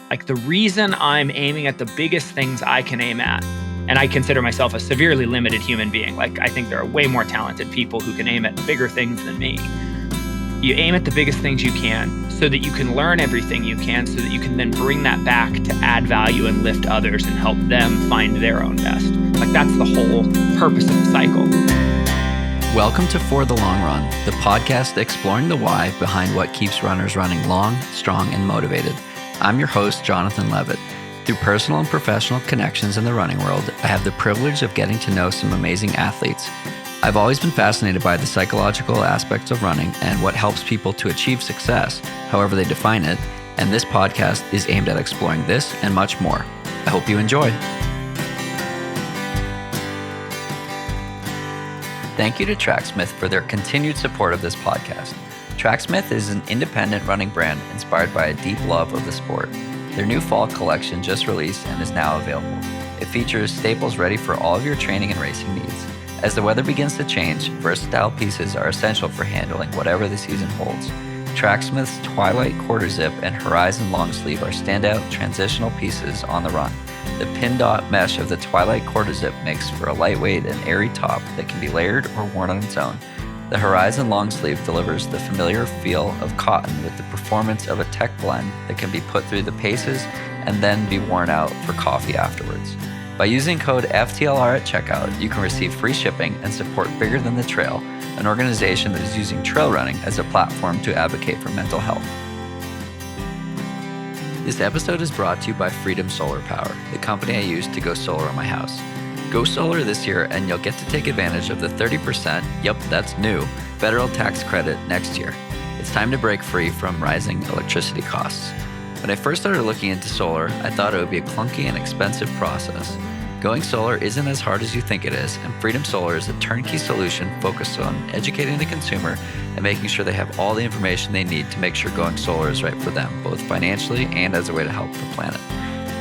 Like the reason I'm aiming at the biggest things I can aim at, and I consider myself a severely limited human being. Like I think there are way more talented people who can aim at bigger things than me. You aim at the biggest things you can so that you can learn everything you can, so that you can then bring that back to add value and lift others and help them find their own best. Like that's the whole purpose of the cycle. Welcome to For the Long Run, the podcast exploring the why behind what keeps runners running long, strong, and motivated. I'm your host, Jonathan Levitt. Through personal and professional connections in the running world, I have the privilege of getting to know some amazing athletes. I've always been fascinated by the psychological aspects of running and what helps people to achieve success, however they define it, and this podcast is aimed at exploring this and much more. I hope you enjoy. Thank you to Tracksmith for their continued support of this podcast. Tracksmith is an independent running brand inspired by a deep love of the sport. Their new fall collection just released and is now available. It features staples ready for all of your training and racing needs. As the weather begins to change, versatile pieces are essential for handling whatever the season holds. Tracksmith's Twilight Quarter Zip and Horizon Long Sleeve are standout transitional pieces on the run. The pin dot mesh of the Twilight Quarter Zip makes for a lightweight and airy top that can be layered or worn on its own. The Horizon Long Sleeve delivers the familiar feel of cotton with the performance of a tech blend that can be put through the paces and then be worn out for coffee afterwards. By using code FTLR at checkout, you can receive free shipping and support Bigger Than the Trail, an organization that is using trail running as a platform to advocate for mental health. This episode is brought to you by Freedom Solar Power, the company I use to go solar on my house. Go solar this year and you'll get to take advantage of the 30%, yep, that's new, federal tax credit next year. It's time to break free from rising electricity costs. When I first started looking into solar, I thought it would be a clunky and expensive process. Going solar isn't as hard as you think it is, and Freedom Solar is a turnkey solution focused on educating the consumer and making sure they have all the information they need to make sure going solar is right for them, both financially and as a way to help the planet.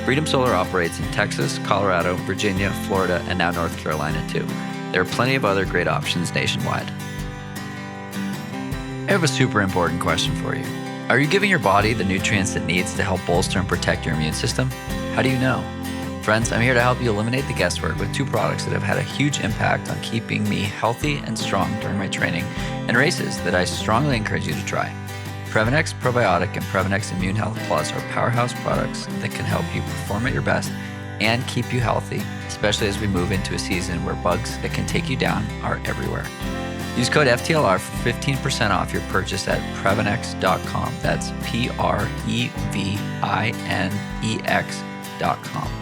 Freedom Solar operates in Texas, Colorado, Virginia, Florida, and now North Carolina too. There are plenty of other great options nationwide. I have a super important question for you. Are you giving your body the nutrients it needs to help bolster and protect your immune system? How do you know? Friends, I'm here to help you eliminate the guesswork with two products that have had a huge impact on keeping me healthy and strong during my training and races that I strongly encourage you to try. Previnex Probiotic and Previnex Immune Health Plus are powerhouse products that can help you perform at your best and keep you healthy, especially as we move into a season where bugs that can take you down are everywhere. Use code FTLR for 15% off your purchase at Previnex.com. That's Previnex.com.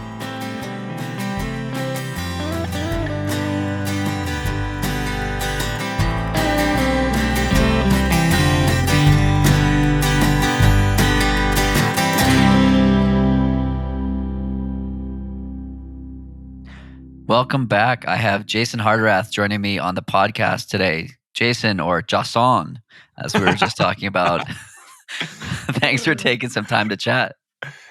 Welcome back. I have Jason Hardrath joining me on the podcast today. Jason, or Jason, as we were just talking about. Thanks for taking some time to chat.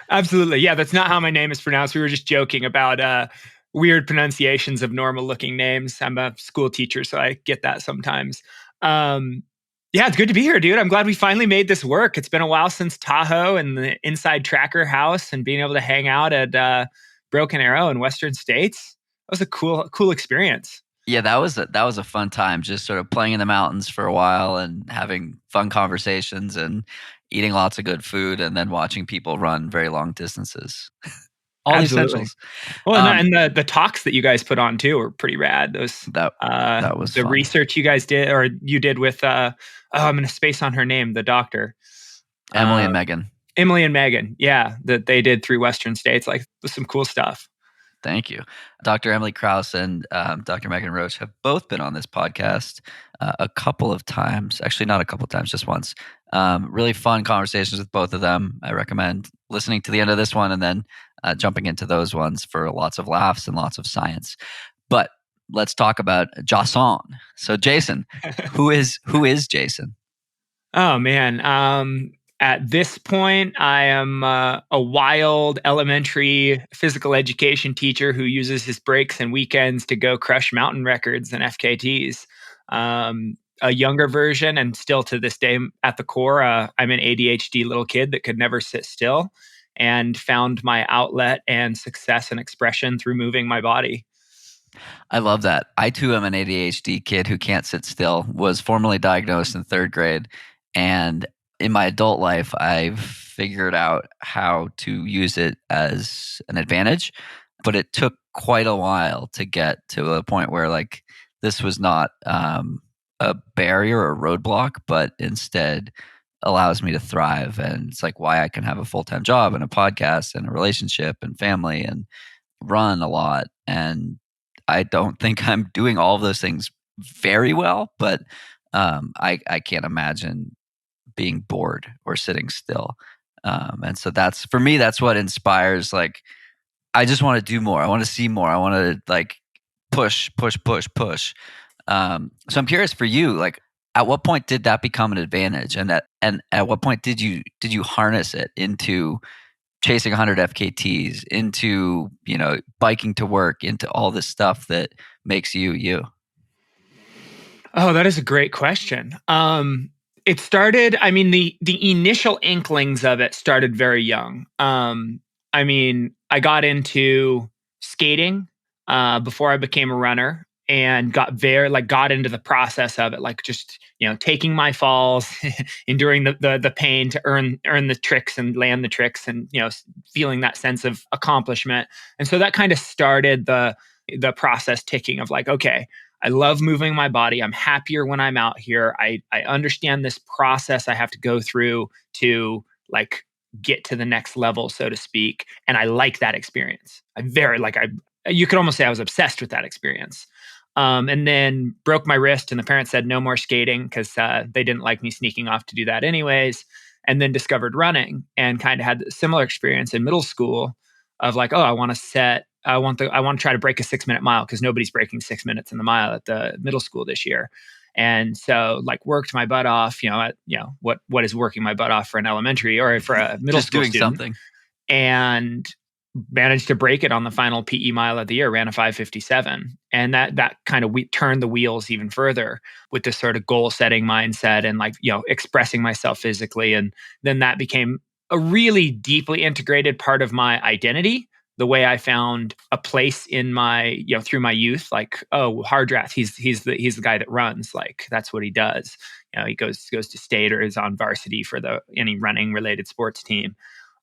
Absolutely. Yeah, that's not how my name is pronounced. We were just joking about weird pronunciations of normal-looking names. I'm a school teacher, so I get that sometimes. Yeah, it's good to be here, dude. I'm glad we finally made this work. It's been a while since Tahoe and the Inside Tracker House and being able to hang out at Broken Arrow in Western States. That was a cool experience. Yeah, that was a fun time, just sort of playing in the mountains for a while and having fun conversations and eating lots of good food and then watching people run very long distances. All Absolutely. the essentials. Well, and the talks that you guys put on too were pretty rad. That was the fun. research you guys did, or you did with I'm going to space on her name, the doctor. Emily and Megan. Emily and Megan, yeah, that they did through Western States, like some cool stuff. Thank you. Dr. Emily Krause and Dr. Megan Roach have both been on this podcast a couple of times. Actually, not a couple of times, just once. Really fun conversations with both of them. I recommend listening to the end of this one and then jumping into those ones for lots of laughs and lots of science. But let's talk about Jason. So Jason, who is Jason? Oh, man. At this point, I am a wild elementary physical education teacher who uses his breaks and weekends to go crush mountain records and FKTs. A younger version, and still to this day at the core, I'm an ADHD little kid that could never sit still. and found my outlet and success and expression through moving my body. I love that. I too am an ADHD kid who can't sit still, was formally diagnosed in 3rd grade. And in my adult life, I've figured out how to use it as an advantage. But it took quite a while to get to a point where like this was not a barrier or roadblock, but instead allows me to thrive. And it's like why I can have a full-time job and a podcast and a relationship and family and run a lot. And I don't think I'm doing all of those things very well, but I can't imagine being bored or sitting still. And so that's, for me, that's what inspires. Like, I just want to do more. I want to see more. I want to like push. So I'm curious for you, like, at what point did that become an advantage? And at what point did you harness it into chasing 100 FKTs, into, biking to work, into all this stuff that makes you you? Oh, that is a great question. It started, I mean, the initial inklings of it started very young. I got into skating before I became a runner, and got into the process of it, like just, taking my falls, enduring the pain to earn the tricks and land the tricks, and, feeling that sense of accomplishment. And so that kind of started the process ticking of like, okay, I love moving my body. I'm happier when I'm out here. I understand this process I have to go through to like get to the next level, so to speak. And I like that experience. You could almost say I was obsessed with that experience. And then broke my wrist, and the parents said no more skating because they didn't like me sneaking off to do that anyways. And then discovered running and kind of had a similar experience in middle school of like, oh, I want to try to break a 6-minute mile because nobody's breaking 6 minutes in the mile at the middle school this year. And so like worked my butt off, what is working my butt off for an elementary or for a middle Just school doing student. something. And managed to break it on the final PE mile of the year, ran a 5:57. And that kind of turned the wheels even further with this sort of goal setting mindset and like, expressing myself physically. And then that became a really deeply integrated part of my identity. The way I found a place in my, through my youth, like, oh, Hardrath, he's the guy that runs. Like, that's what he does. He goes to state or is on varsity for any running related sports team.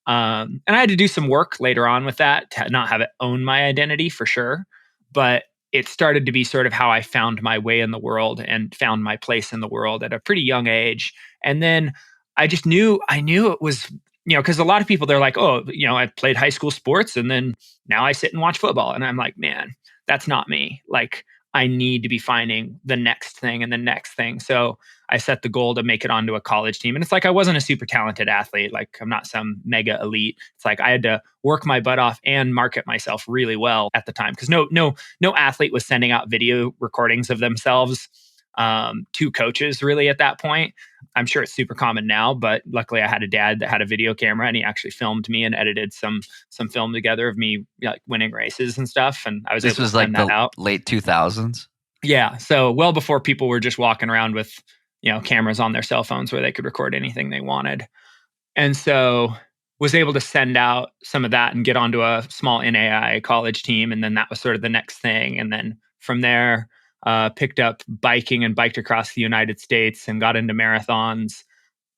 And I had to do some work later on with that to not have it own my identity for sure. But it started to be sort of how I found my way in the world and found my place in the world at a pretty young age. And then I knew it was, because a lot of people, they're like, oh, I played high school sports and then now I sit and watch football. And I'm like, man, that's not me. Like, I need to be finding the next thing and the next thing. So I set the goal to make it onto a college team. And it's like I wasn't a super talented athlete. Like, I'm not some mega elite. It's like I had to work my butt off and market myself really well at the time. Because no athlete was sending out video recordings of themselves to coaches really at that point. I'm sure it's super common now, but luckily I had a dad that had a video camera and he actually filmed me and edited some film together of me like winning races and stuff. And I was able to send that out. Late 2000s. Yeah. So well before people were just walking around with, cameras on their cell phones where they could record anything they wanted. And so was able to send out some of that and get onto a small NAI college team. And then that was sort of the next thing. And then from there, picked up biking and biked across the United States and got into marathons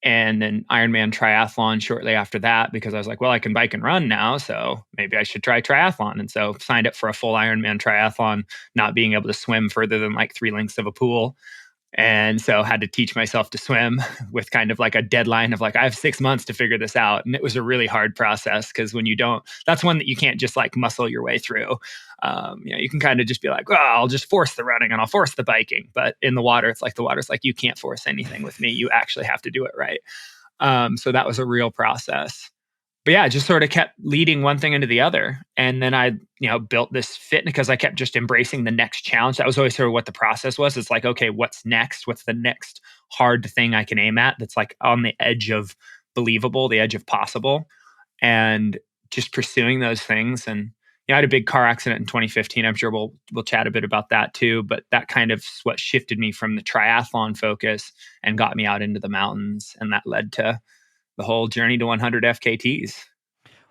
and then Ironman triathlon shortly after that, because I was like, well, I can bike and run now, so maybe I should try triathlon. And so signed up for a full Ironman triathlon, not being able to swim further than like 3 lengths of a pool. And so had to teach myself to swim with kind of like a deadline of like, I have 6 months to figure this out. And it was a really hard process because when you don't, that's one that you can't just like muscle your way through. You can kind of just be like, well, I'll just force the running and I'll force the biking. But in the water, it's like you can't force anything with me. You actually have to do it right. So that was a real process. But yeah, just sort of kept leading one thing into the other. And then I, built this fitness because I kept just embracing the next challenge. That was always sort of what the process was. It's like, okay, what's next? What's the next hard thing I can aim at that's like on the edge of believable, the edge of possible, and just pursuing those things. And I had a big car accident in 2015. I'm sure we'll chat a bit about that too. But that kind of what shifted me from the triathlon focus and got me out into the mountains. And that led to the whole journey to 100 FKTs.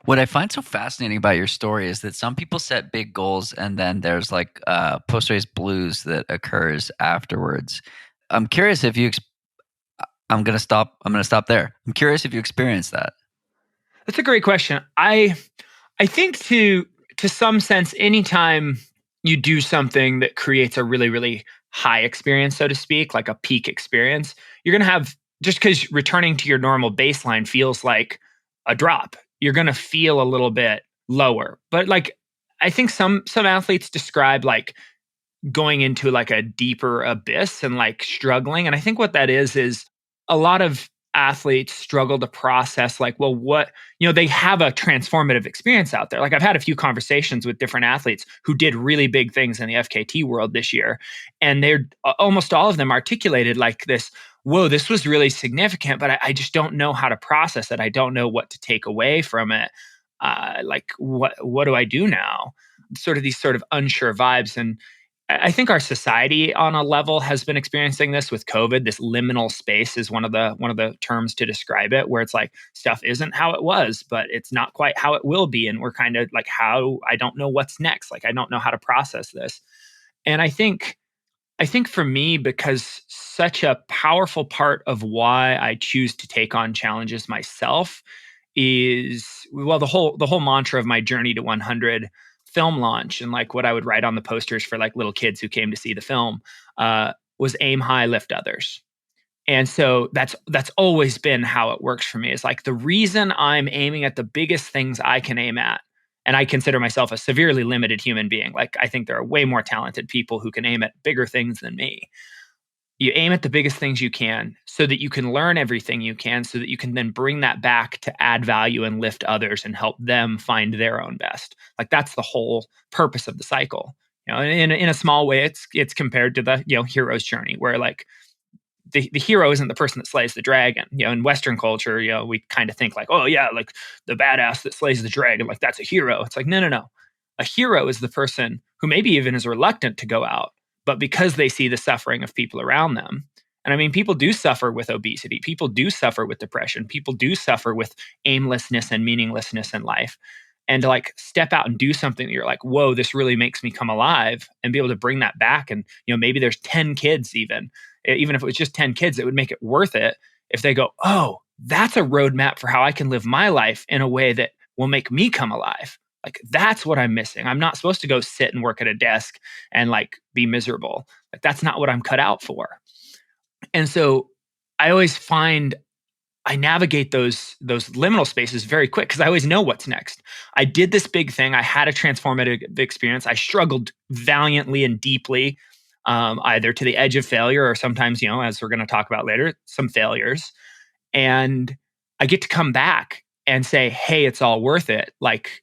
What I find so fascinating about your story is that some people set big goals and then there's like post-race blues that occurs afterwards. I'm curious if you I'm going to stop there. I'm curious if you experienced that. That's a great question. I think to some sense, anytime you do something that creates a really, really high experience, so to speak, like a peak experience, you're gonna have, just because returning to your normal baseline feels like a drop, you're gonna feel a little bit lower. But like I think some athletes describe like going into like a deeper abyss and like struggling. And I think what that is a lot of athletes struggle to process like, well, what, they have a transformative experience out there. Like I've had a few conversations with different athletes who did really big things in the FKT world this year. And they're almost all of them articulated like this, whoa, this was really significant, but I just don't know how to process it. I don't know what to take away from it. Like what do I do now? Sort of these sort of unsure vibes. And I think our society on a level has been experiencing this with COVID. This liminal space is one of the terms to describe it, where it's like stuff isn't how it was, but it's not quite how it will be. And we're kind of like, how I don't know what's next. Like I don't know how to process this. And I think for me, because such a powerful part of why I choose to take on challenges myself is, well, the whole mantra of my journey to 100 film launch, and like what I would write on the posters for like little kids who came to see the film, was aim high, lift others. And so that's always been how it works for me. Is like the reason I'm aiming at the biggest things I can aim at, and I consider myself a severely limited human being. Like I think there are way more talented people who can aim at bigger things than me. You aim at the biggest things you can so that you can learn everything you can, so that you can then bring that back to add value and lift others and help them find their own best. Like that's the whole purpose of the cycle. In a small way, it's compared to the hero's journey, where like the hero isn't the person that slays the dragon. In Western culture, we kind of think like, oh yeah, like the badass that slays the dragon, like that's a hero. It's like, no, no, no. A hero is the person who maybe even is reluctant to go out, but because they see the suffering of people around them. And I mean, people do suffer with obesity. People do suffer with depression. People do suffer with aimlessness and meaninglessness in life. And to like step out and do something that you're like, whoa, this really makes me come alive, and be able to bring that back. And, maybe there's 10 kids even if it was just 10 kids, it would make it worth it if they go, oh, that's a roadmap for how I can live my life in a way that will make me come alive. Like that's what I'm missing. I'm not supposed to go sit and work at a desk and like be miserable. Like that's not what I'm cut out for. And so I always find I navigate those liminal spaces very quick because I always know what's next. I did this big thing. I had a transformative experience. I struggled valiantly and deeply, either to the edge of failure or sometimes, as we're going to talk about later, some failures. And I get to come back and say, hey, it's all worth it. Like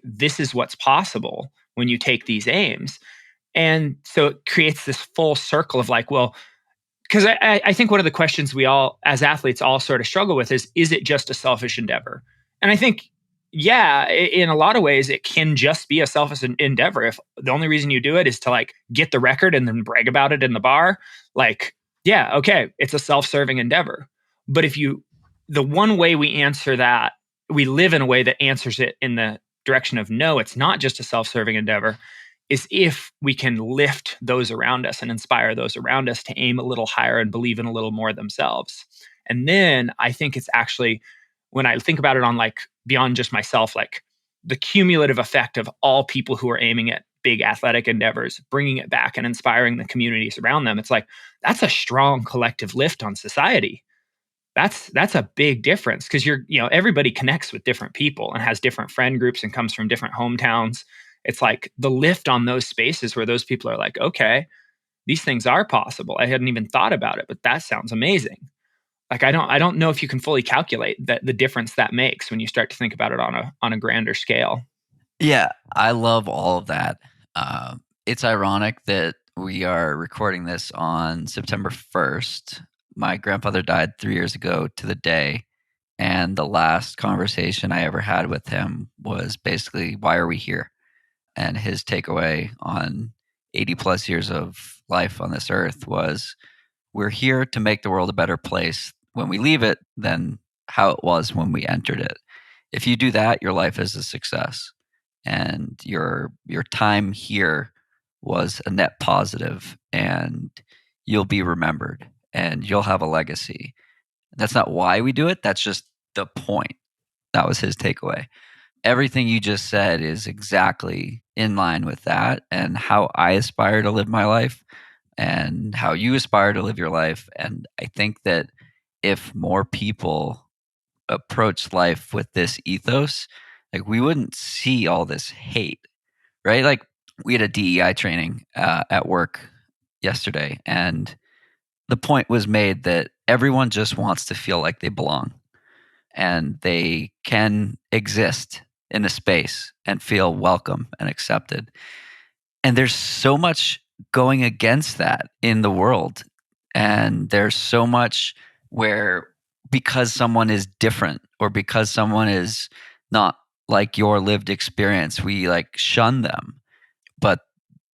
this is what's possible when you take these aims. And so it creates this full circle of like, well, because I think one of the questions we all, as athletes, all sort of struggle with is it just a selfish endeavor? And I think, yeah, in a lot of ways, it can just be a selfish endeavor. If the only reason you do it is to like get the record and then brag about it in the bar, like, yeah, okay, it's a self-serving endeavor. But the one way we answer that, we live in a way that answers it in the direction of no, it's not just a self-serving endeavor, is if we can lift those around us and inspire those around us to aim a little higher and believe in a little more themselves. And then I think it's actually, when I think about it on like beyond just myself, like the cumulative effect of all people who are aiming at big athletic endeavors, bringing it back and inspiring the communities around them. It's like, that's a strong collective lift on society. That's a big difference because everybody connects with different people and has different friend groups and comes from different hometowns. It's like the lift on those spaces where those people are like, okay, these things are possible. I hadn't even thought about it, but that sounds amazing. Like I don't know if you can fully calculate the difference that makes when you start to think about it on a grander scale. Yeah, I love all of that. It's ironic that we are recording this on September 1st. My grandfather died 3 years ago to the day. And the last conversation I ever had with him was basically, why are we here? And his takeaway on 80 plus years of life on this earth was, we're here to make the world a better place when we leave it than how it was when we entered it. If you do that, your life is a success, and your time here was a net positive, and you'll be remembered, and you'll have a legacy. That's not why we do it. That's just the point. That was his takeaway. Everything you just said is exactly in line with that, and how I aspire to live my life, and how you aspire to live your life. And I think that if more people approach life with this ethos, like, we wouldn't see all this hate, right? Like, we had a DEI training at work yesterday, and the point was made that everyone just wants to feel like they belong, and they can exist in a space and feel welcome and accepted. And there's so much going against that in the world. And there's so much where, because someone is different, or because someone is not like your lived experience, we like shun them. But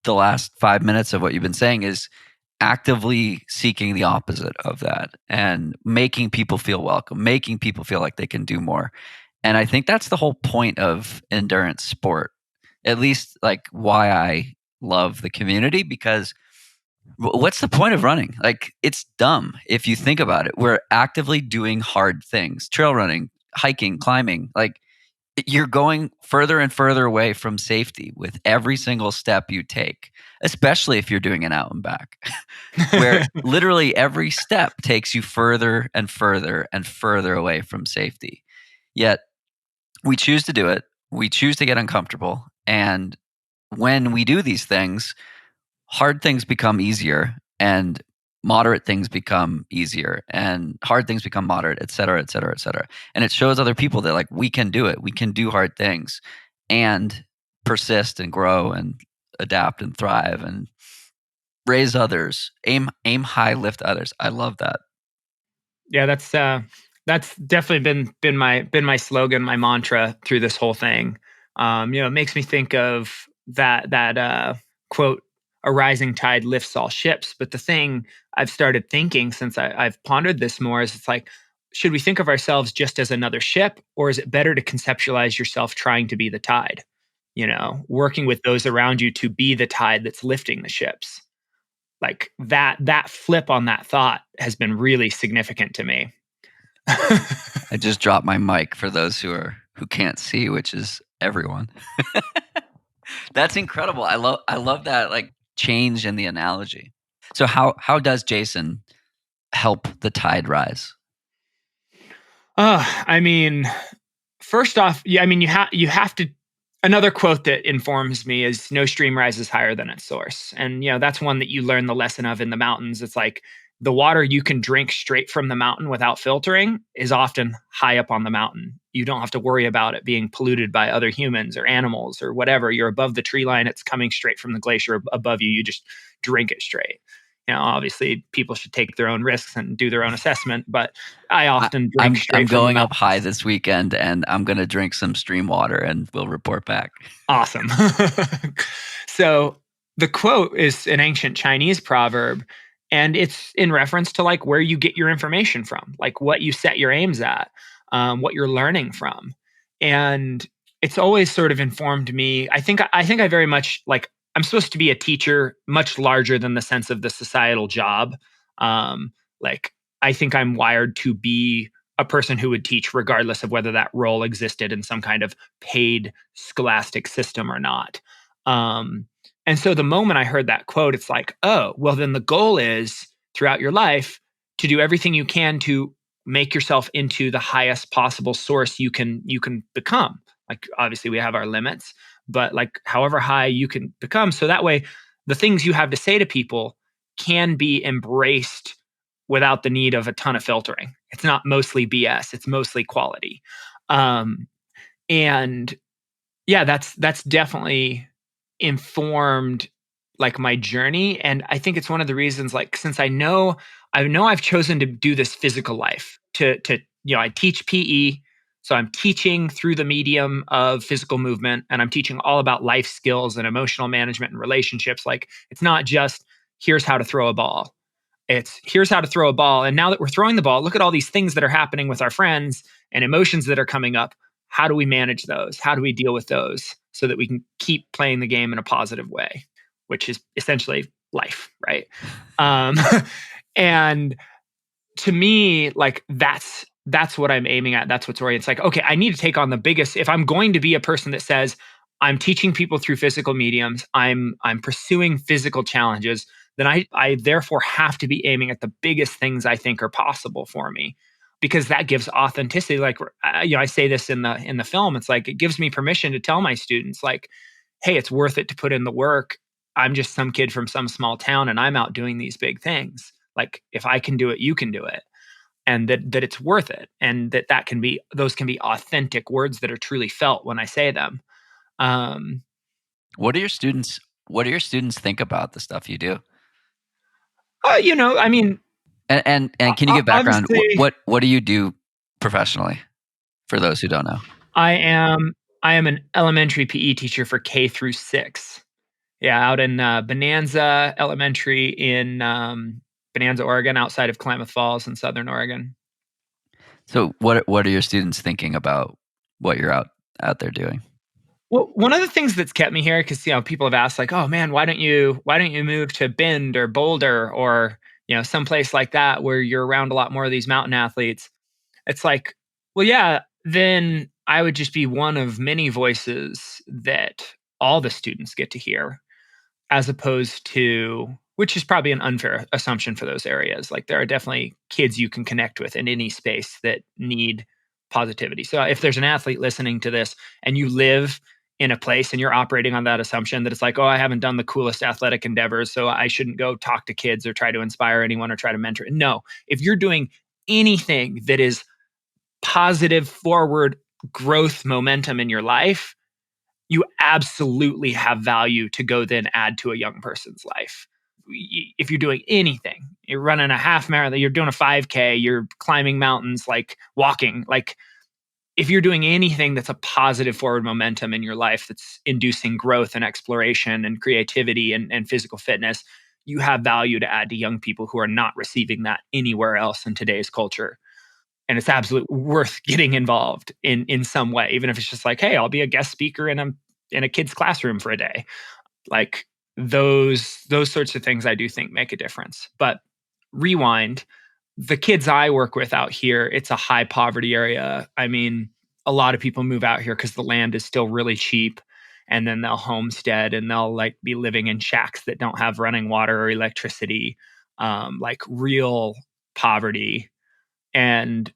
the last 5 minutes of what you've been saying is actively seeking the opposite of that, and making people feel welcome, making people feel like they can do more. And I think that's the whole point of endurance sport, at least like why I love the community, because what's the point of running? Like, it's dumb if you think about it. We're actively doing hard things, trail running, hiking, climbing. Like, you're going further and further away from safety with every single step you take, especially if you're doing an out and back, where literally every step takes you further and further and further away from safety. Yet we choose to do it. We choose to get uncomfortable. And when we do these things, hard things become easier, and moderate things become easier, and hard things become moderate, et cetera, et cetera, et cetera. And it shows other people that, like, we can do it. We can do hard things and persist and grow and adapt and thrive and raise others, aim high, lift others. I love that. Yeah, that's definitely been my slogan, my mantra through this whole thing. It makes me think of that quote, "A rising tide lifts all ships." But the thing I've started thinking since I've pondered this more is, it's like, should we think of ourselves just as another ship, or is it better to conceptualize yourself trying to be the tide? Working with those around you to be the tide that's lifting the ships. Like, that flip on that thought has been really significant to me. I just dropped my mic for those who can't see, which is everyone. That's incredible. I love that, like, change in the analogy. So how does Jason help the tide rise? I mean, first off, yeah, I mean, you have to. Another quote that informs me is, "No stream rises higher than its source." And that's one that you learn the lesson of in the mountains. It's like, the water you can drink straight from the mountain without filtering is often high up on the mountain. You don't have to worry about it being polluted by other humans or animals or whatever. You're above the tree line. It's coming straight from the glacier above you. You just drink it straight. Obviously, people should take their own risks and do their own assessment, but I often drink straight I'm from the going up mountain. high this weekend, and I'm going to drink some stream water, and we'll report back. Awesome. So the quote is an ancient Chinese proverb, and it's in reference to, like, where you get your information from, like what you set your aims at, what you're learning from. And it's always sort of informed me. I very much, like, I'm supposed to be a teacher, much larger than the sense of the societal job. Like, I think I'm wired to be a person who would teach regardless of whether that role existed in some kind of paid scholastic system or not. And so the moment I heard that quote, it's like, oh, well, then the goal is, throughout your life, to do everything you can to make yourself into the highest possible source you can become. Like, obviously we have our limits, but, like, however high you can become, so that way the things you have to say to people can be embraced without the need of a ton of filtering. It's not mostly BS, it's mostly quality. And yeah, that's definitely informed, like, my journey. And I think it's one of the reasons, like, since I know I've chosen to do this physical life, to I teach PE. So I'm teaching through the medium of physical movement, and I'm teaching all about life skills and emotional management and relationships. Like, it's not just, here's how to throw a ball. It's, here's how to throw a ball. And now that we're throwing the ball, look at all these things that are happening with our friends and emotions that are coming up. how do we manage those? How do we deal with those so that we can keep playing the game in a positive way, which is essentially life, right? Um, and to me, like that's what I'm aiming at. That's what's oriented. It's like, okay, I need to take on the biggest. If I'm going to be a person that says I'm teaching people through physical mediums, I'm pursuing physical challenges, then I therefore have to be aiming at the biggest things I think are possible for me, because that gives authenticity. Like I say this in the film. It's like it gives me permission to tell my students, like, hey, it's worth it to put in the work. I'm just some kid from some small town, and I'm out doing these big things. Like if I can do it, you can do it, and that it's worth it, and that can be those can be authentic words that are truly felt when I say them. Um, What do your students think about the stuff you do? I mean, And can you give background? obviously, What do you do professionally for those who don't know? I am an elementary PE teacher for K through 6. Yeah, out in Bonanza Elementary in Bonanza, Oregon, outside of Klamath Falls in Southern Oregon. So what are your students thinking about what you're out there doing? Well, one of the things that's kept me here, because people have asked, like, "Oh man, why don't you move to Bend or Boulder or someplace like that where you're around a lot more of these mountain athletes?" It's like, well, yeah, then I would just be one of many voices that all the students get to hear, as opposed to, which is probably an unfair assumption for those areas. Like there are definitely kids you can connect with in any space that need positivity. So if there's an athlete listening to this and you live in a place and you're operating on that assumption that it's like, oh, I haven't done the coolest athletic endeavors, so I shouldn't go talk to kids or try to inspire anyone or try to mentor. No, if you're doing anything that is positive, forward growth momentum in your life, you absolutely have value to go then add to a young person's life. If you're doing anything, you're running a half marathon, you're doing a 5K, you're climbing mountains, like walking, like if you're doing anything that's a positive forward momentum in your life, that's inducing growth and exploration and creativity and physical fitness, you have value to add to young people who are not receiving that anywhere else in today's culture. And it's absolutely worth getting involved in some way, even if it's just like, hey, I'll be a guest speaker in a kid's classroom for a day. Like those sorts of things I do think make a difference. But rewind, the kids I work with out here, it's a high poverty area. I mean, a lot of people move out here because the land is still really cheap, and then they'll homestead and they'll like be living in shacks that don't have running water or electricity, like real poverty. And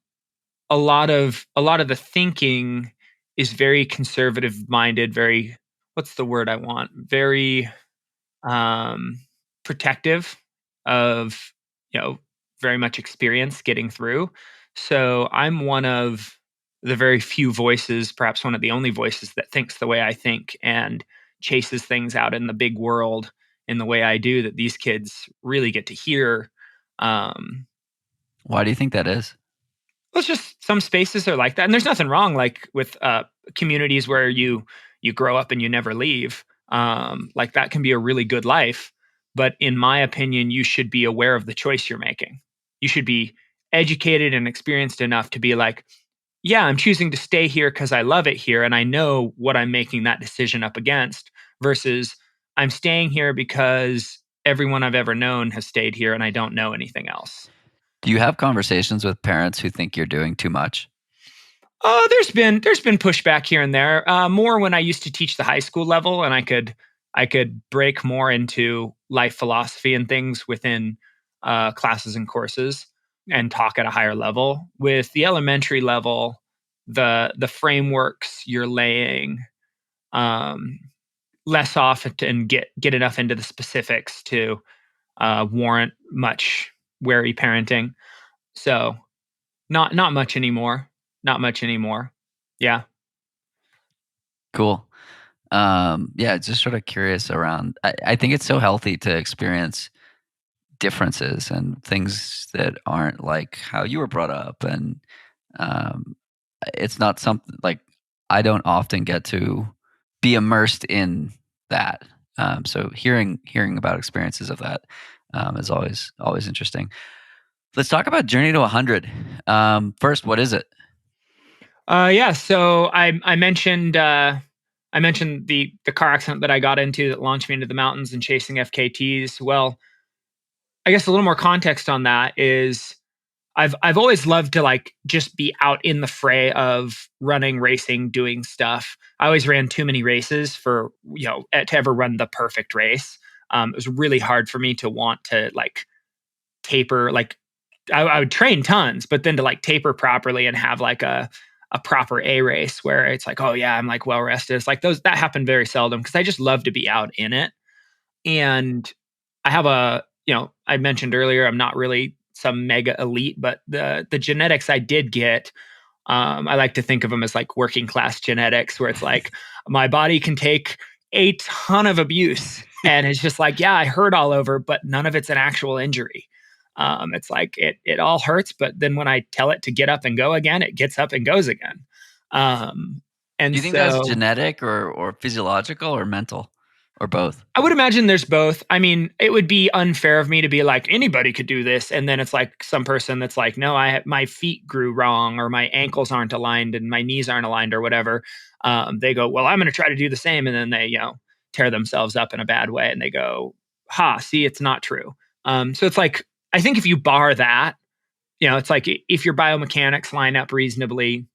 a lot of the thinking is very conservative minded, very, what's the word I want? Very um, protective of, very much experience getting through. So I'm one of the very few voices, perhaps one of the only voices that thinks the way I think and chases things out in the big world in the way I do, that these kids really get to hear. Why do you think that is? Well, it's just some spaces are like that, and there's nothing wrong like with communities where you grow up and you never leave. Like that can be a really good life, but in my opinion, you should be aware of the choice you're making. You should be educated and experienced enough to be like, yeah, I'm choosing to stay here because I love it here, and I know what I'm making that decision up against. Versus, I'm staying here because everyone I've ever known has stayed here, and I don't know anything else. Do you have conversations with parents who think you're doing too much? There's been pushback here and there. More when I used to teach the high school level, and I could break more into life philosophy and things within classes and courses, and talk at a higher level. With the elementary level, the frameworks you're laying, um, less often and get enough into the specifics to warrant much wary parenting. So not much anymore. Not much anymore. Yeah. Cool. Yeah, just sort of curious around. I think it's so healthy to experience differences and things that aren't like how you were brought up, and um, it's not something like I don't often get to be immersed in that. So hearing about experiences of that is always interesting. Let's talk about Journey to 100. First, what is it? Yeah. So I mentioned the car accident that I got into that launched me into the mountains and chasing FKTs. Well, I guess a little more context on that is I've always loved to like just be out in the fray of running, racing, doing stuff. I always ran too many races for to ever run the perfect race. It was really hard for me to want to like taper. Like I would train tons, but then to like taper properly and have like a proper A race where it's like, oh yeah, I'm like well rested. It's like those that happen very seldom because I just love to be out in it. And I have I mentioned earlier, I'm not really some mega elite, but the genetics I did get, I like to think of them as like working class genetics, where it's like my body can take a ton of abuse, and it's just like, yeah, I hurt all over, but none of it's an actual injury. It's like it all hurts, but then when I tell it to get up and go again, it gets up and goes again. And Do you think that's so genetic or physiological or mental or both? I would imagine there's both. I mean, it would be unfair of me to be like anybody could do this, and then it's like some person that's like, no, my feet grew wrong, or my ankles aren't aligned, and my knees aren't aligned, or whatever. They go, well, I'm going to try to do the same, and then they tear themselves up in a bad way, and they go, ha, see, it's not true. So it's like I think if you bar that, it's like if your biomechanics line up reasonably,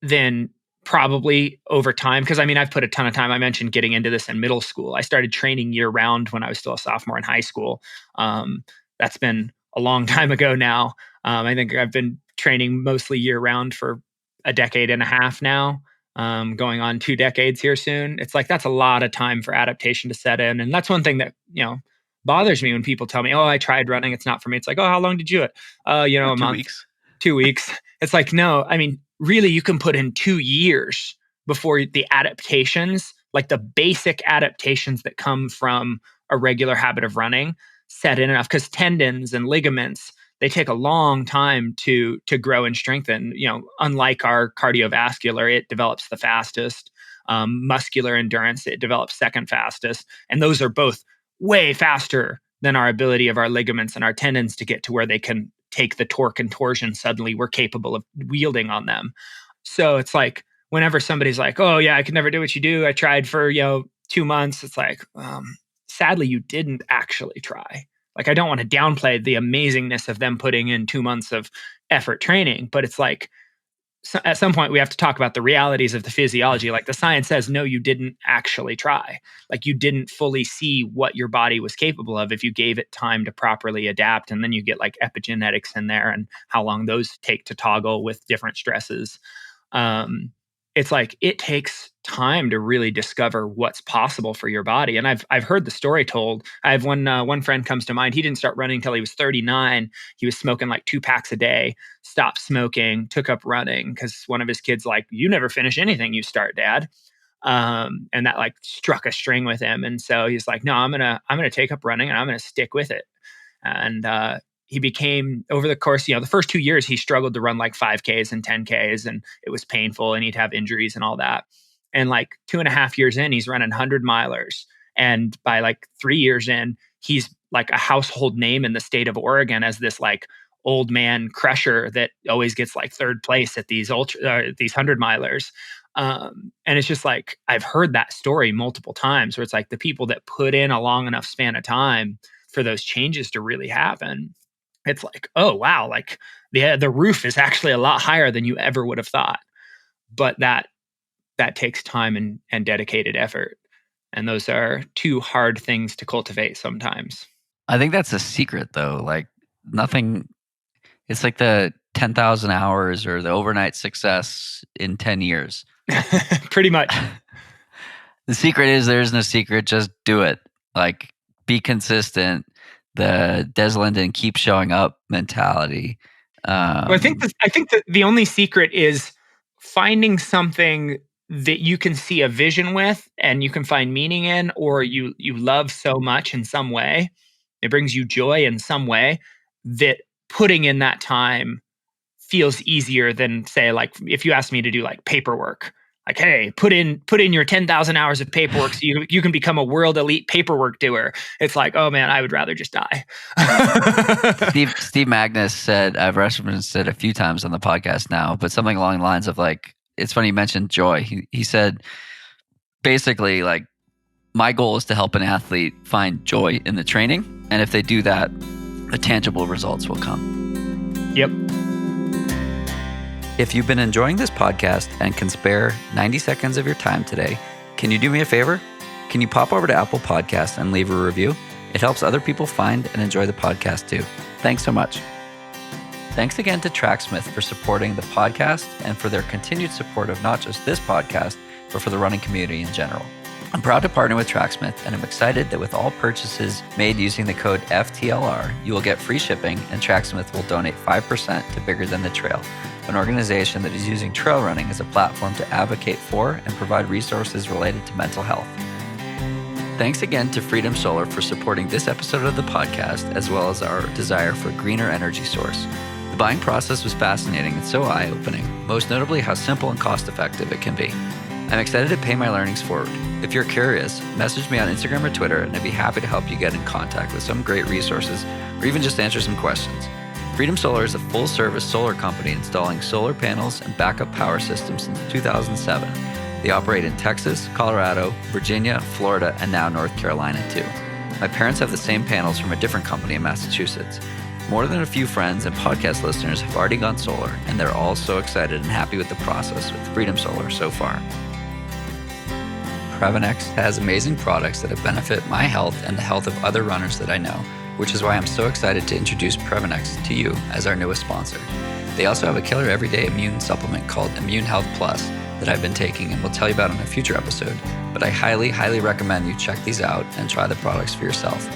then probably over time, because I mean, I've put a ton of time. I mentioned getting into this in middle school. I started training year round when I was still a sophomore in high school. That's been a long time ago now. I think I've been training mostly year round for a decade and a half now, going on 2 decades here soon. It's like that's a lot of time for adaptation to set in. And that's one thing that, bothers me when people tell me, oh, I tried running, it's not for me. It's like, oh, how long did you do it? A 2 month, weeks. 2 weeks. It's like, no, I mean, really, you can put in 2 years before the adaptations, like the basic adaptations that come from a regular habit of running, set in enough. Because tendons and ligaments, they take a long time to grow and strengthen. Unlike our cardiovascular, it develops the fastest. Muscular endurance, it develops second fastest, and those are both way faster than our ability of our ligaments and our tendons to get to where they can take the torque and torsion suddenly we're capable of wielding on them. So it's like whenever somebody's like, oh yeah, I could never do what you do, I tried for 2 months, it's like, sadly you didn't actually try. Like I don't want to downplay the amazingness of them putting in 2 months of effort training, but it's like at some point we have to talk about the realities of the physiology. Like the science says, no, you didn't actually try. Like you didn't fully see what your body was capable of if you gave it time to properly adapt. And then you get like epigenetics in there and how long those take to toggle with different stresses. It's like it takes time to really discover what's possible for your body. And I've heard the story told. I have one friend comes to mind. He didn't start running until he was 39. He was smoking like 2 packs a day, stopped smoking, took up running because one of his kids like, you never finish anything you start, Dad. And that like struck a string with him. And so he's like, no, I'm gonna take up running and I'm gonna stick with it. And he became, over the course, the first 2 years, he struggled to run like 5Ks and 10Ks, and it was painful, and he'd have injuries and all that. And like 2.5 years in, he's running 100 milers. And by like 3 years in, he's like a household name in the state of Oregon as this like old man crusher that always gets like third place at these 100 milers. And it's just like, I've heard that story multiple times where it's like the people that put in a long enough span of time for those changes to really happen, it's like, oh, wow, like the roof is actually a lot higher than you ever would have thought. But that takes time and dedicated effort. And those are 2 hard things to cultivate sometimes. I think that's a secret though. Like nothing, it's like the 10,000 hours or the overnight success in 10 years. Pretty much. The secret is there's no secret, just do it. Like be consistent. The Des Linden keep showing up mentality. Well, I think that the only secret is finding something that you can see a vision with and you can find meaning in, or you love so much in some way, it brings you joy in some way, that putting in that time feels easier than, say, like if you asked me to do like paperwork, like, hey, put in your 10,000 hours of paperwork so you can become a world elite paperwork doer. It's like, oh man, I would rather just die. Steve Magnus said, I've referenced it a few times on the podcast now, but something along the lines of like, it's funny you mentioned joy. He said, basically, like, my goal is to help an athlete find joy in the training. And if they do that, the tangible results will come. Yep. If you've been enjoying this podcast and can spare 90 seconds of your time today, can you do me a favor? Can you pop over to Apple Podcasts and leave a review? It helps other people find and enjoy the podcast too. Thanks so much. Thanks again to Tracksmith for supporting the podcast and for their continued support of not just this podcast, but for the running community in general. I'm proud to partner with Tracksmith, and I'm excited that with all purchases made using the code FTLR, you will get free shipping, and Tracksmith will donate 5% to Bigger Than the Trail, an organization that is using trail running as a platform to advocate for and provide resources related to mental health. Thanks again to Freedom Solar for supporting this episode of the podcast, as well as our desire for a greener energy source. The buying process was fascinating and so eye-opening, most notably how simple and cost-effective it can be. I'm excited to pay my learnings forward. If you're curious, message me on Instagram or Twitter, and I'd be happy to help you get in contact with some great resources or even just answer some questions. Freedom Solar is a full-service solar company installing solar panels and backup power systems since 2007. They operate in Texas, Colorado, Virginia, Florida, and now North Carolina too. My parents have the same panels from a different company in Massachusetts. More than a few friends and podcast listeners have already gone solar, and they're all so excited and happy with the process with Freedom Solar so far. Previnex has amazing products that have benefit my health and the health of other runners that I know, which is why I'm so excited to introduce Previnex to you as our newest sponsor. They also have a killer everyday immune supplement called Immune Health Plus that I've been taking and will tell you about in a future episode, but I highly, highly recommend you check these out and try the products for yourself.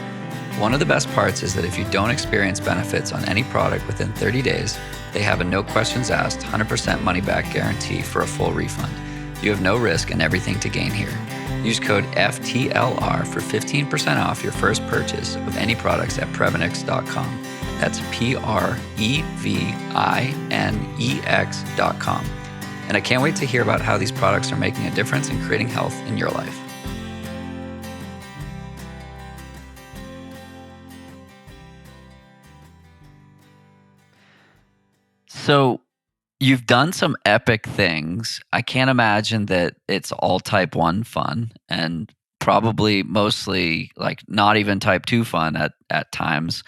One of the best parts is that if you don't experience benefits on any product within 30 days, they have a no questions asked 100% money back guarantee for a full refund. You have no risk and everything to gain here. Use code FTLR for 15% off your first purchase of any products at Previnex.com. That's Previnex.com. And I can't wait to hear about how these products are making a difference in creating health in your life. So, you've done some epic things. I can't imagine that it's all type 1 fun and probably mostly like not even type 2 fun at times.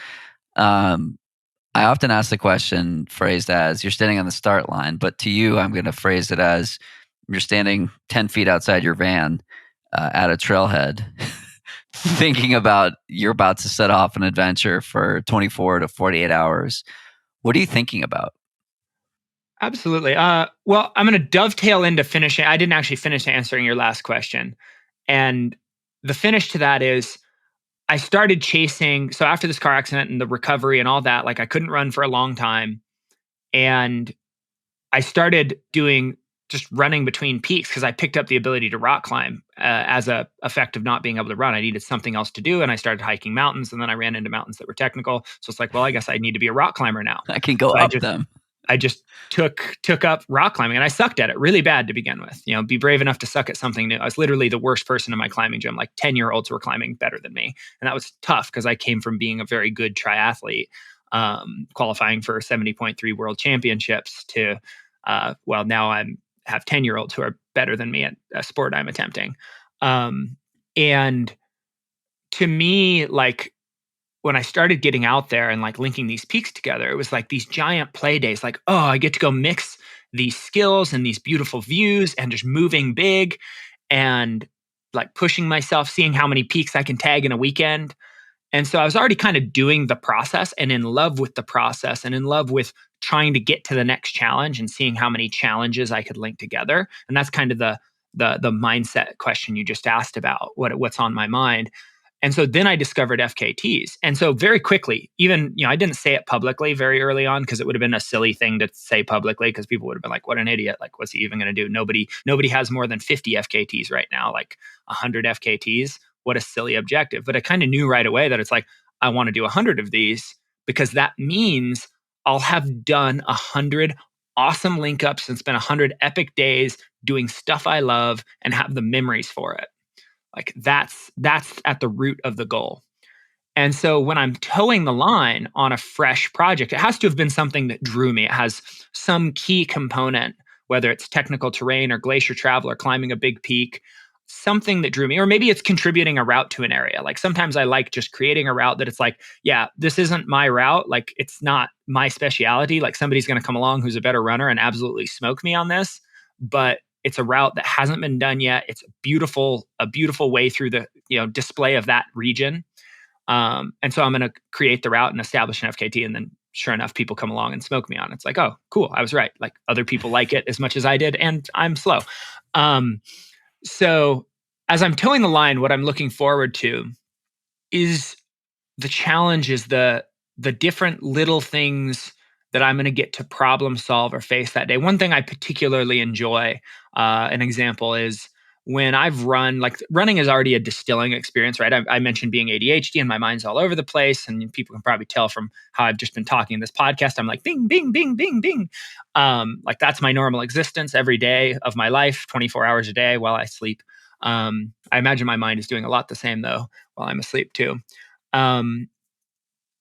I often ask the question phrased as you're standing on the start line, but to you, I'm going to phrase it as you're standing 10 feet outside your van at a trailhead thinking about you're about to set off an adventure for 24 to 48 hours. What are you thinking about? Absolutely. Well, I'm going to dovetail into finishing. I didn't actually finish answering your last question. And the finish to that is I started chasing. So after this car accident and the recovery and all that, like I couldn't run for a long time. And I started doing just running between peaks because I picked up the ability to rock climb as a effect of not being able to run. I needed something else to do. And I started hiking mountains, and then I ran into mountains that were technical. So it's like, well, I guess I need to be a rock climber now. I can go up them. I just took up rock climbing, and I sucked at it really bad to begin with. You know, be brave enough to suck at something new. I was literally the worst person in my climbing gym. Like 10-year-olds were climbing better than me. And that was tough because I came from being a very good triathlete, qualifying for 70.3 world championships to, well, now have 10-year-olds who are better than me at a sport I'm attempting. And to me, like, when I started getting out there and like linking these peaks together, it was like these giant play days. Like, oh, I get to go mix these skills and these beautiful views and just moving big and like pushing myself, seeing how many peaks I can tag in a weekend. And so I was already kind of doing the process and in love with the process and in love with trying to get to the next challenge and seeing how many challenges I could link together. And that's kind of the mindset question you just asked about, what's on my mind. And so then I discovered FKTs. And so very quickly, even, I didn't say it publicly very early on because it would have been a silly thing to say publicly because people would have been like, what an idiot. Like, what's he even going to do? Nobody has more than 50 FKTs right now, like 100 FKTs. What a silly objective. But I kind of knew right away that it's like, I want to do 100 of these because that means I'll have done 100 awesome link ups and spent 100 epic days doing stuff I love and have the memories for it. Like that's at the root of the goal. And so when I'm towing the line on a fresh project, it has to have been something that drew me. It has some key component, whether it's technical terrain or glacier travel or climbing a big peak, something that drew me, or maybe it's contributing a route to an area. Like sometimes I like just creating a route that it's like, yeah, this isn't my route. Like it's not my specialty. Like somebody's going to come along who's a better runner and absolutely smoke me on this, but it's a route that hasn't been done yet. It's a beautiful way through the, display of that region. And so I'm going to create the route and establish an FKT. And then sure enough, people come along and smoke me on it. It's like, oh, cool. I was right. Like other people like it as much as I did. And I'm slow. So as I'm towing the line, what I'm looking forward to is the challenge is the different little things that I'm going to get to problem solve or face that day. One thing I particularly enjoy, an example is when I've run, like running is already a distilling experience, right? I mentioned being ADHD and my mind's all over the place. And people can probably tell from how I've just been talking in this podcast. I'm like, bing, bing, bing, bing, bing. Like that's my normal existence every day of my life, 24 hours a day while I sleep. I imagine my mind is doing a lot the same though, while I'm asleep too.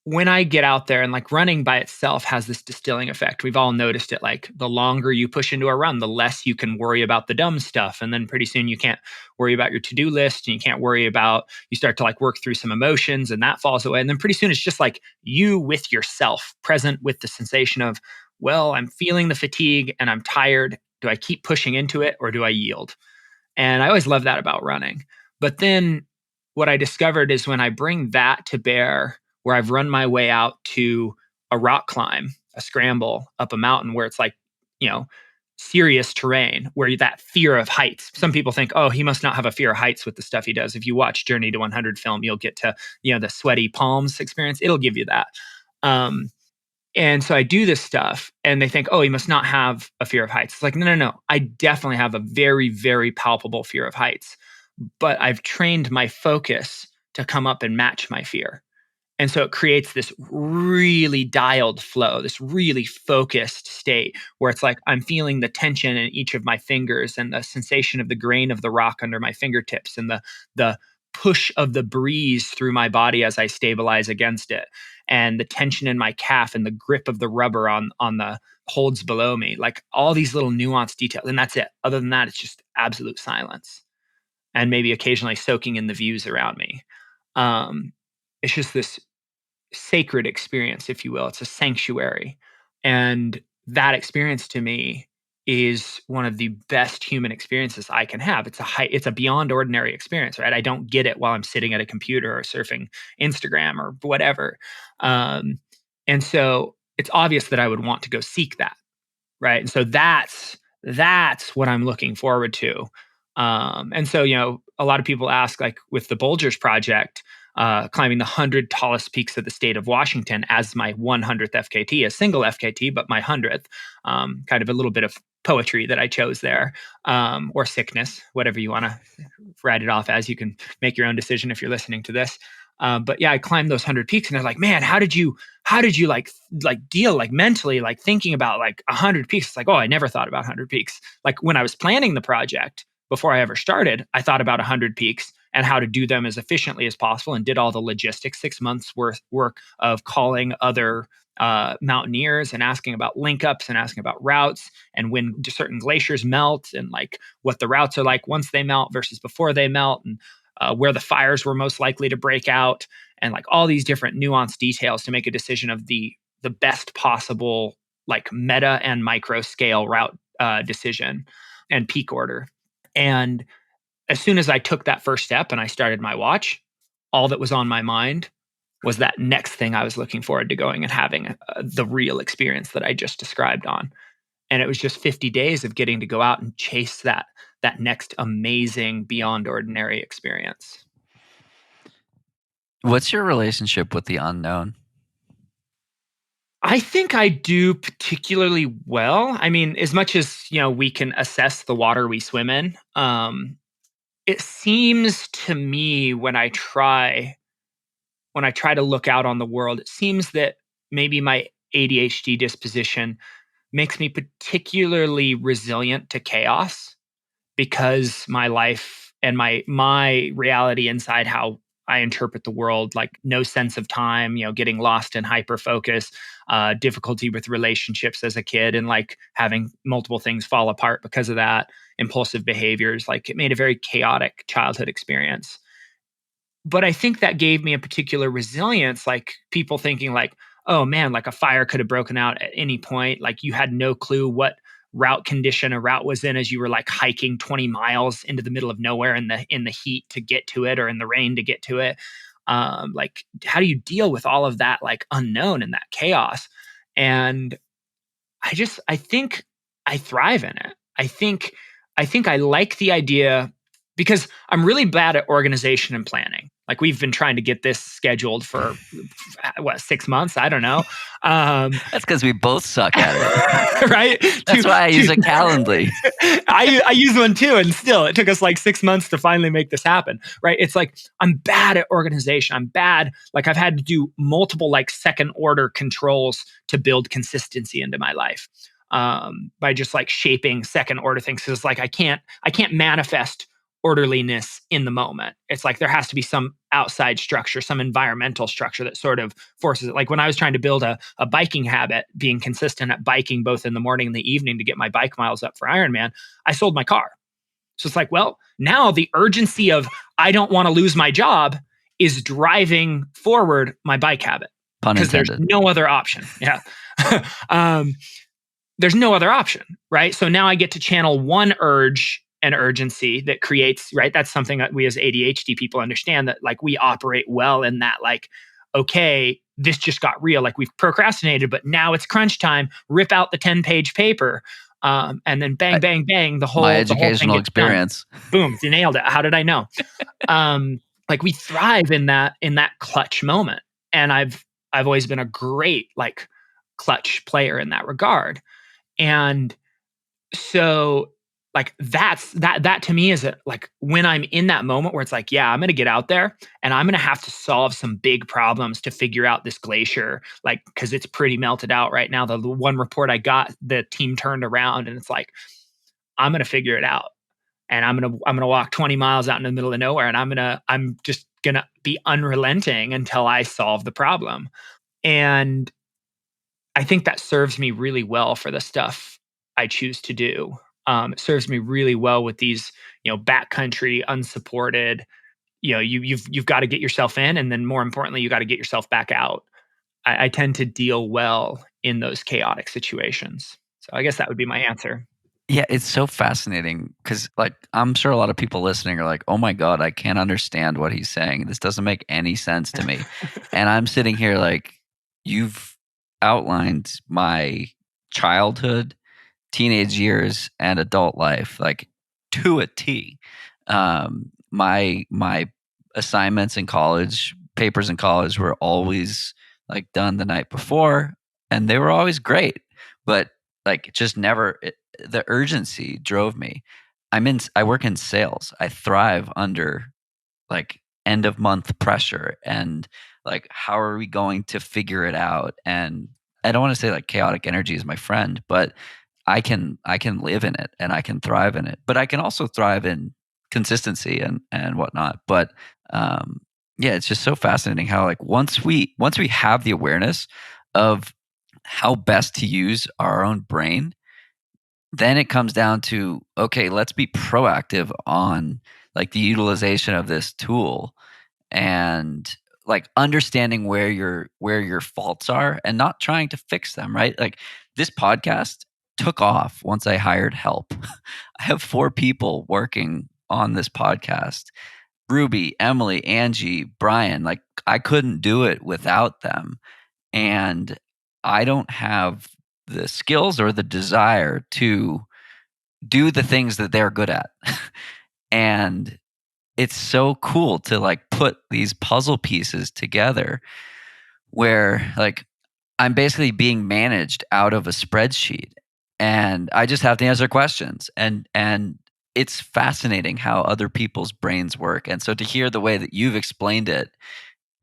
When I get out there and like running by itself has this distilling effect. We've all noticed it. Like the longer you push into a run, the less you can worry about the dumb stuff. And then pretty soon you can't worry about your to-do list and you start to like work through some emotions and that falls away. And then pretty soon it's just like you with yourself, present with the sensation of, well, I'm feeling the fatigue and I'm tired. Do I keep pushing into it or do I yield? And I always love that about running. But then what I discovered is when I bring that to bear, where I've run my way out to a rock climb, a scramble up a mountain where it's like, serious terrain, where that fear of heights. Some people think, oh, he must not have a fear of heights with the stuff he does. If you watch Journey to 100 film, you'll get to, the sweaty palms experience. It'll give you that. And so I do this stuff and they think, oh, he must not have a fear of heights. It's like, no. I definitely have a very, very palpable fear of heights, but I've trained my focus to come up and match my fear. And so it creates this really dialed flow, this really focused state where it's like I'm feeling the tension in each of my fingers and the sensation of the grain of the rock under my fingertips and the push of the breeze through my body as I stabilize against it and the tension in my calf and the grip of the rubber on the holds below me, like all these little nuanced details. And that's it. Other than that, it's just absolute silence and maybe occasionally soaking in the views around me. It's just this sacred experience, if you will. It's a sanctuary. And that experience to me is one of the best human experiences I can have. It's a beyond ordinary experience, right? I don't get it while I'm sitting at a computer or surfing Instagram or whatever. And so it's obvious that I would want to go seek that, right? And so that's what I'm looking forward to. And so, a lot of people ask, like with the Bulgers Project, climbing the 100 tallest peaks of the state of Washington as my 100th FKT, a single FKT, but my 100th, kind of a little bit of poetry that I chose there, or sickness, whatever you want to write it off as. You can make your own decision if you're listening to this. But yeah, I climbed those 100 peaks and they're like, man, how did you like deal like mentally, like thinking about like 100 peaks? It's like, oh, I never thought about 100 peaks. Like when I was planning the project, before I ever started, I thought about 100 peaks and how to do them as efficiently as possible and did all the logistics, 6 months work of calling other mountaineers and asking about link ups and asking about routes and when certain glaciers melt and like what the routes are like once they melt versus before they melt and where the fires were most likely to break out and like all these different nuanced details to make a decision of the best possible like meta and micro scale route decision and peak order. And as soon as I took that first step and I started my watch, all that was on my mind was that next thing I was looking forward to going and having the real experience that I just described on. And it was just 50 days of getting to go out and chase that next amazing, beyond ordinary experience. What's your relationship with the unknown? I think I do particularly well. I mean, as much as, we can assess the water we swim in, it seems to me when I try to look out on the world, it seems that maybe my ADHD disposition makes me particularly resilient to chaos because my life and my reality inside how I interpret the world, like no sense of time, getting lost in hyper focus, difficulty with relationships as a kid, and like having multiple things fall apart because of that, impulsive behaviors. Like it made a very chaotic childhood experience. But I think that gave me a particular resilience, like people thinking like, oh man, like a fire could have broken out at any point. Like you had no clue what route condition a route was in as you were like hiking 20 miles into the middle of nowhere in the heat to get to it, or in the rain to get to it. Like how do you deal with all of that like unknown and that chaos? And I think I thrive in it. I think I like the idea because I'm really bad at organization and planning. Like we've been trying to get this scheduled for what, 6 months? I don't know. That's because we both suck at it. Right? That's why I use a Calendly. I use one too, and still it took us like 6 months to finally make this happen. Right? It's like I'm bad at organization. I'm bad. Like I've had to do multiple like second order controls to build consistency into my life. By just like shaping second order things. Because it's like I can't manifest orderliness in the moment. It's like there has to be some outside structure, some environmental structure that sort of forces it. Like when I was trying to build a biking habit, being consistent at biking both in the morning and the evening to get my bike miles up for Ironman, I sold my car. So it's like, well, now the urgency of I don't want to lose my job is driving forward my bike habit. Because there's no other option. Yeah. There's no other option, right? So now I get to channel one urge and urgency that creates, right? That's something that we as ADHD people understand, that like we operate well in that, like, okay, this just got real. Like we've procrastinated, but now it's crunch time. Rip out the 10-page paper. And then bang, bang, bang, the whole educational experience. Done. Boom, you nailed it. How did I know? Like we thrive in that clutch moment. And I've always been a great like clutch player in that regard. And so like that to me is like when I'm in that moment where it's like, yeah, I'm going to get out there and I'm going to have to solve some big problems to figure out this glacier, like, cause it's pretty melted out right now. The one report I got, the team turned around and it's like, I'm going to figure it out. And I'm going to walk 20 miles out in the middle of nowhere. And I'm just going to be unrelenting until I solve the problem. And I think that serves me really well for the stuff I choose to do. It serves me really well with these, backcountry, unsupported. You've got to get yourself in, and then more importantly, you got to get yourself back out. I tend to deal well in those chaotic situations. So I guess that would be my answer. Yeah, it's so fascinating because, like, I'm sure a lot of people listening are like, "Oh my God, I can't understand what he's saying. This doesn't make any sense to me." And I'm sitting here like, you've outlined my childhood, teenage years, and adult life like to a T. My assignments in college, papers in college, were always like done the night before, and they were always great, but like just never. The urgency drove me. I work in sales. I thrive under like end of month pressure and like how are we going to figure it out? And I don't want to say like chaotic energy is my friend, but I can live in it and I can thrive in it. But I can also thrive in consistency and whatnot. But yeah, it's just so fascinating how like once we have the awareness of how best to use our own brain, then it comes down to, okay, let's be proactive on like the utilization of this tool and like understanding where your faults are and not trying to fix them, right? Like this podcast took off once I hired help. I have 4 people working on this podcast. Ruby, Emily, Angie, Brian, like I couldn't do it without them. And I don't have the skills or the desire to do the things that they're good at. And it's so cool to like put these puzzle pieces together where like I'm basically being managed out of a spreadsheet and I just have to answer questions. And it's fascinating how other people's brains work. And so to hear the way that you've explained it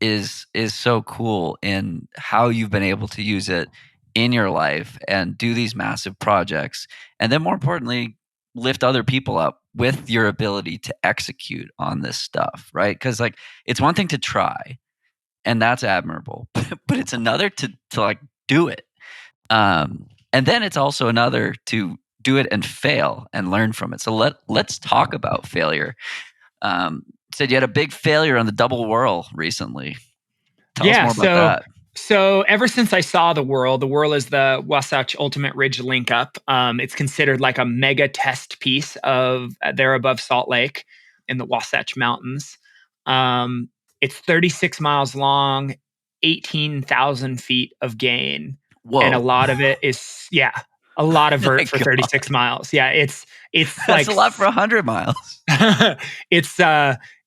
is so cool in how you've been able to use it in your life and do these massive projects. And then more importantly, lift other people up with your ability to execute on this stuff, right? Because like it's one thing to try, and that's admirable, but it's another to like do it. And then it's also another to do it and fail and learn from it. So let's talk about failure. Said you had a big failure on the double whirl recently. Tell us more about that. So ever since I saw the whirl is the Wasatch Ultimate Ridge link up. It's considered like a mega test piece of there above Salt Lake in the Wasatch Mountains. It's 36 miles long, 18,000 feet of gain. Whoa. And a lot of it is, a lot of vert for 36 miles. Yeah, it's that's like a lot for 100 miles.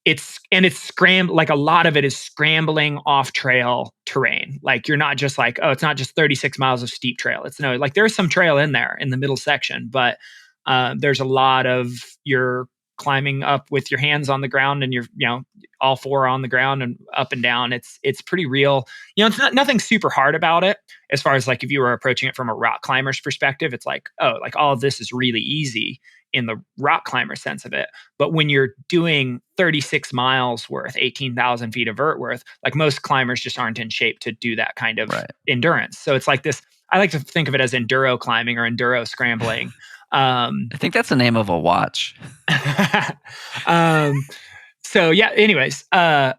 It's scrambled, like a lot of it is scrambling off trail terrain. Like you're not just like, it's not just 36 miles of steep trail. It's no, like there's some trail in there in the middle section, but there's a lot of you're climbing up with your hands on the ground and you're, all four on the ground and up and down. It's pretty real. It's nothing super hard about it as far as like if you were approaching it from a rock climber's perspective, it's like, like all of this is really easy in the rock climber sense of it. But when you're doing 36 miles worth, 18,000 feet of vert worth, like most climbers just aren't in shape to do that kind of endurance. So it's like this, I like to think of it as enduro climbing or enduro scrambling. I think that's the name of a watch. So yeah, anyways, as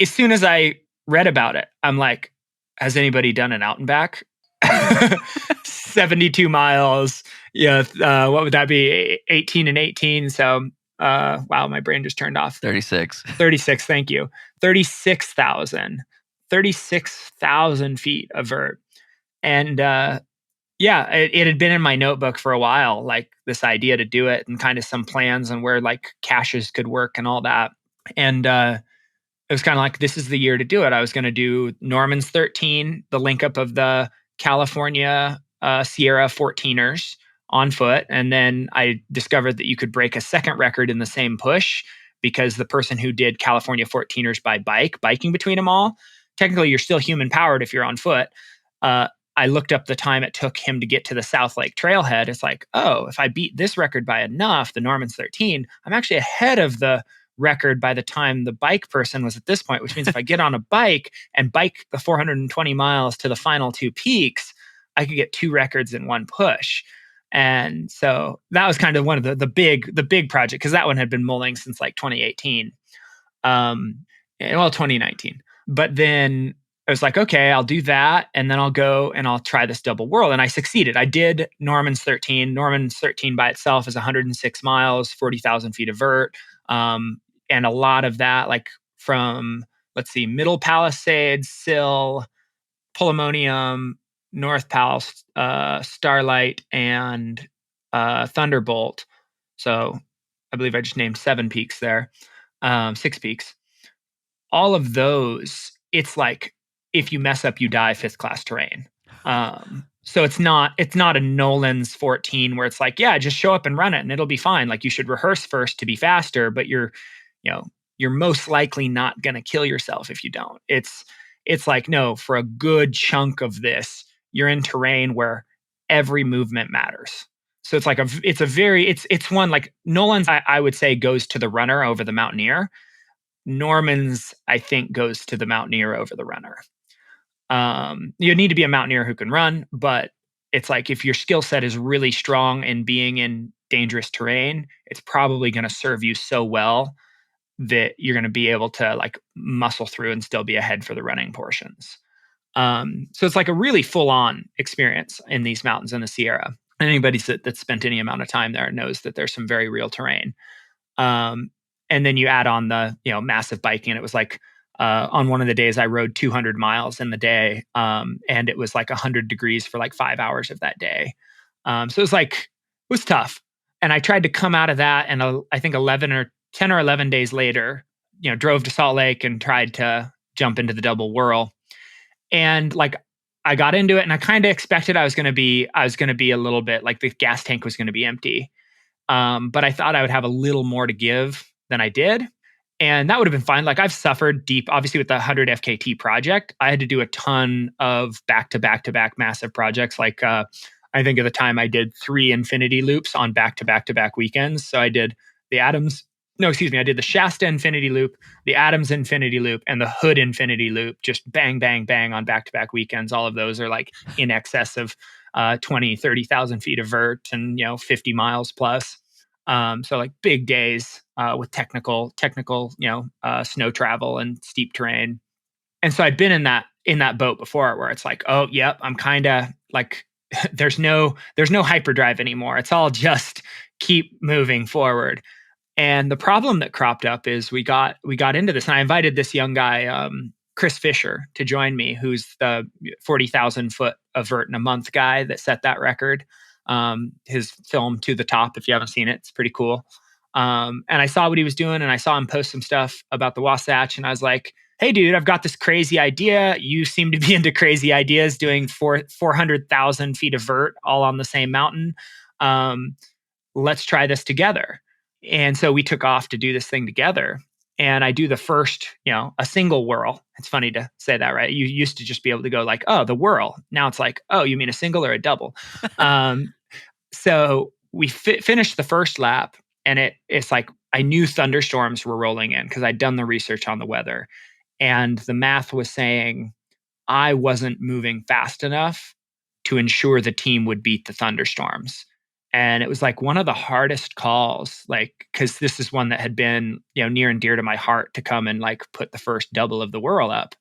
soon as I read about it, I'm like, has anybody done an out and back? 72 miles. Yeah. What would that be? 18 and 18. So, wow, my brain just turned off. 36. Thank you. 36,000 feet of vert. And, it had been in my notebook for a while, like this idea to do it and kind of some plans and where like caches could work and all that. And, it was kind of like, this is the year to do it. I was going to do Norman's 13, the link up of the California Sierra 14ers on foot. And then I discovered that you could break a second record in the same push because the person who did California 14ers by biking between them all, technically you're still human powered if you're on foot. I looked up the time it took him to get to the South Lake trailhead. It's like, if I beat this record by enough, the Norman's 13, I'm actually ahead of the record by the time the bike person was at this point, which means if I get on a bike and bike the 420 miles to the final two peaks, I could get two records in one push. And so that was kind of one of the big project, because that one had been mulling since like 2018. 2019. But then I was like, okay, I'll do that. And then I'll go and I'll try this double whirl. And I succeeded. I did Norman's 13. Norman's 13 by itself is 106 miles, 40,000 feet of vert. And a lot of that, like from, Middle Palisades, Sill, Polymonium, North Pals, Starlight, and Thunderbolt. So I believe I just named 7 peaks there, 6 peaks. All of those, it's like, if you mess up, you die 5th class terrain. So it's not a Nolan's 14 where it's like, just show up and run it and it'll be fine. Like you should rehearse first to be faster, but you're most likely not going to kill yourself if you don't. It's like, no, for a good chunk of this, you're in terrain where every movement matters. So it's like it's one like Nolan's, I would say, goes to the runner over the mountaineer. Norman's, I think, goes to the mountaineer over the runner. You need to be a mountaineer who can run, but it's like if your skill set is really strong in being in dangerous terrain, it's probably going to serve you so well that you're going to be able to like muscle through and still be ahead for the running portions. So it's like a really full-on experience in these mountains in the Sierra. Anybody that's spent any amount of time there knows that there's some very real terrain. And then you add on the massive biking, and it was like on one of the days I rode 200 miles in the day, and it was like 100 degrees for like 5 hours of that day. So it was tough. And I tried to come out of that, and I think 10 or 11 days later, drove to Salt Lake and tried to jump into the double whirl. And like I got into it, and I kind of expected I was going to be a little bit like the gas tank was going to be empty. But I thought I would have a little more to give than I did. And that would have been fine. Like I've suffered deep, obviously with the 100 FKT project, I had to do a ton of back-to-back-to-back massive projects. Like I I think at the time I did 3 infinity loops on back-to-back-to-back weekends. So I did the Adams, no, excuse me, I did the Shasta infinity loop, the Adams infinity loop, and the Hood infinity loop, just bang, bang, bang on back-to-back weekends. All of those are like in excess of 20, 30,000 feet of vert and, 50 miles plus. So like big days with technical, snow travel and steep terrain. And so I'd been in that boat before where it's like, oh, yep, I'm kind of like, there's no hyperdrive anymore. It's all just keep moving forward. And the problem that cropped up is we got into this, and I invited this young guy, Chris Fisher, to join me, who's the 40,000 foot of vert in a month guy that set that record. His film To the Top, if you haven't seen it, it's pretty cool. And I saw what he was doing, and I saw him post some stuff about the Wasatch, and I was like, hey, dude, I've got this crazy idea. You seem to be into crazy ideas, doing 400,000 feet of vert all on the same mountain. Let's try this together. And so we took off to do this thing together. And I do the first, a single whirl. It's funny to say that, right? You used to just be able to go like, oh, the whirl. Now it's like, oh, you mean a single or a double? So we finished the first lap, and it's like I knew thunderstorms were rolling in because I'd done the research on the weather. And the math was saying I wasn't moving fast enough to ensure the team would beat the thunderstorms. And it was like one of the hardest calls, like, because this is one that had been, near and dear to my heart to come and like put the first double of the whirl up.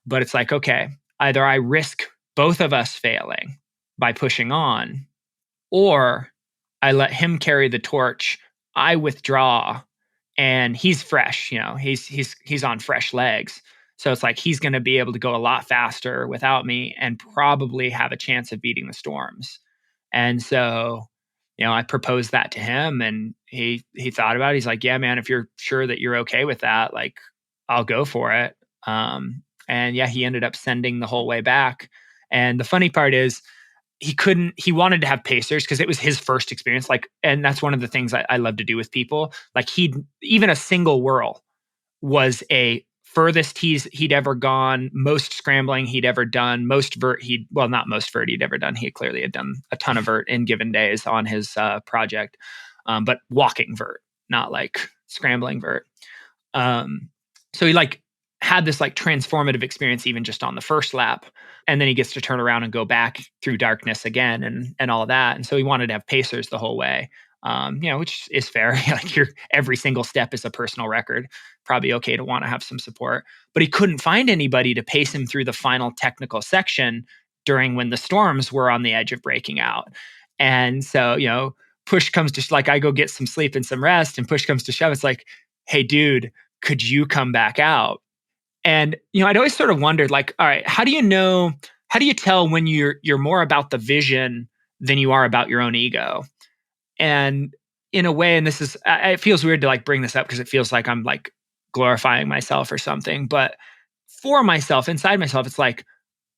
But it's like, okay, either I risk both of us failing by pushing on, or I let him carry the torch. I withdraw, and he's fresh, he's on fresh legs. So it's like he's going to be able to go a lot faster without me and probably have a chance of beating the storms. And so, I proposed that to him, and he thought about it. He's like, yeah, man, if you're sure that you're okay with that, like, I'll go for it. And yeah, he ended up sending the whole way back. And the funny part is, he wanted to have pacers because it was his first experience. Like, and that's one of the things I love to do with people. Like, even a single whirl was a furthest he'd ever gone, most scrambling he'd ever done, most vert not most vert he'd ever done. He clearly had done a ton of vert in given days on his project, but walking vert, not like scrambling vert. So he like had this like transformative experience even just on the first lap. And then he gets to turn around and go back through darkness again and all of that. And so he wanted to have pacers the whole way, which is fair. Like every single step is a personal record. Probably okay to want to have some support. But he couldn't find anybody to pace him through the final technical section during when the storms were on the edge of breaking out. And so, push comes to like I go get some sleep and some rest, and push comes to shove. It's like, hey, dude, could you come back out? And, I'd always sort of wondered, like, all right, how do you tell when you're more about the vision than you are about your own ego? And in a way, and it feels weird to like bring this up because it feels like I'm like glorifying myself or something. But for myself, inside myself, it's like,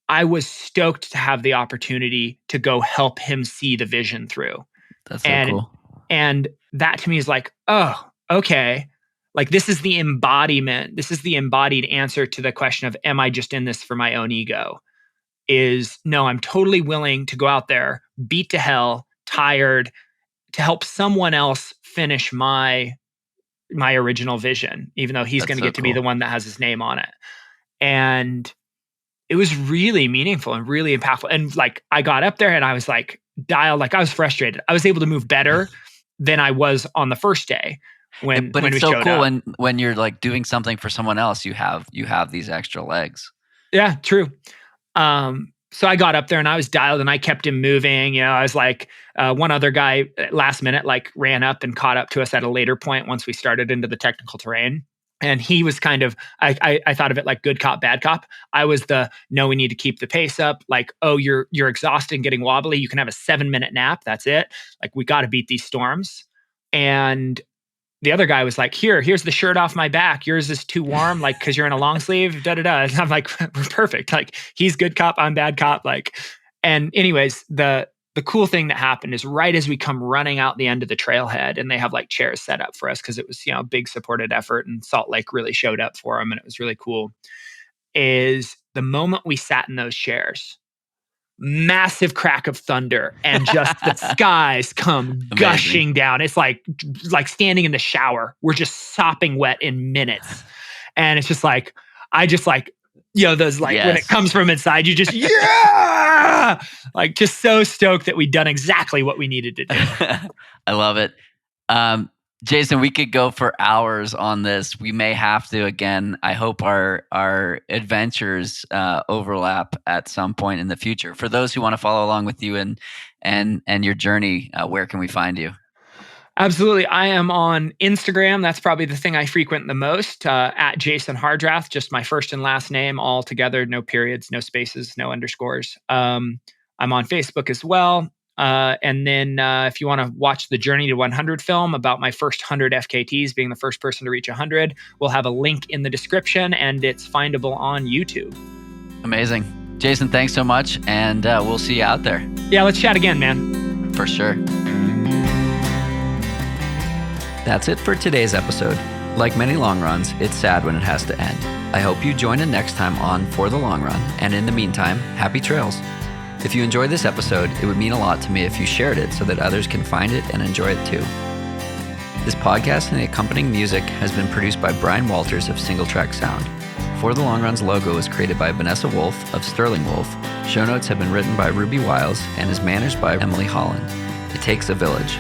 I was stoked to have the opportunity to go help him see the vision through. That's so cool. And that to me is like, oh, okay. Like this is the embodiment. This is the embodied answer to the question of, am I just in this for my own ego? Is no, I'm totally willing to go out there, beat to hell, tired, to help someone else finish my original vision, even though he's going to get to be the one that has his name on it. And it was really meaningful and really impactful. And like, I got up there and I was like dialed, like I was frustrated. I was able to move better than I was on the first day. But it's so cool when you're like doing something for someone else, you have these extra legs. Yeah, true. So I got up there and I was dialed and I kept him moving. I was like, one other guy last minute, like ran up and caught up to us at a later point once we started into the technical terrain. And he was kind of, I thought of it like good cop, bad cop. I was no, we need to keep the pace up. Like, oh, you're exhausted and getting wobbly. You can have a 7-minute nap. That's it. Like, we got to beat these storms. And the other guy was like, here's the shirt off my back. Yours is too warm, like, because you're in a long sleeve, da-da-da. And I'm like, we're perfect. Like, he's good cop, I'm bad cop. Like, and anyways, the cool thing that happened is right as we come running out the end of the trailhead, and they have like chairs set up for us because it was, a big supported effort, and Salt Lake really showed up for them, and it was really cool, is the moment we sat in those chairs, massive crack of thunder, and just the skies come gushing down. It's like standing in the shower. We're just sopping wet in minutes. And it's just like, those like, when it comes from inside, you just, like just so stoked that we've done exactly what we needed to do. I love it. Jason, we could go for hours on this. We may have to again. I hope our adventures overlap at some point in the future. For those who want to follow along with you and your journey, where can we find you? Absolutely. I am on Instagram. That's probably the thing I frequent the most, at Jason Hardrath, just my first and last name all together, no periods, no spaces, no underscores. I'm on Facebook as well. And then if you want to watch the Journey to 100 film about my first 100 FKTs, being the first person to reach 100, we'll have a link in the description, and it's findable on YouTube. Amazing. Jason, thanks so much. And we'll see you out there. Yeah, let's chat again, man. For sure. That's it for today's episode. Like many long runs, it's sad when it has to end. I hope you join in next time on For the Long Run. And in the meantime, happy trails. If you enjoyed this episode, it would mean a lot to me if you shared it so that others can find it and enjoy it too. This podcast and the accompanying music has been produced by Brian Walters of Single Track Sound. For the Long Run's logo was created by Vanessa Wolf of Sterling Wolf. Show notes have been written by Ruby Wiles and is managed by Emily Holland. It takes a village.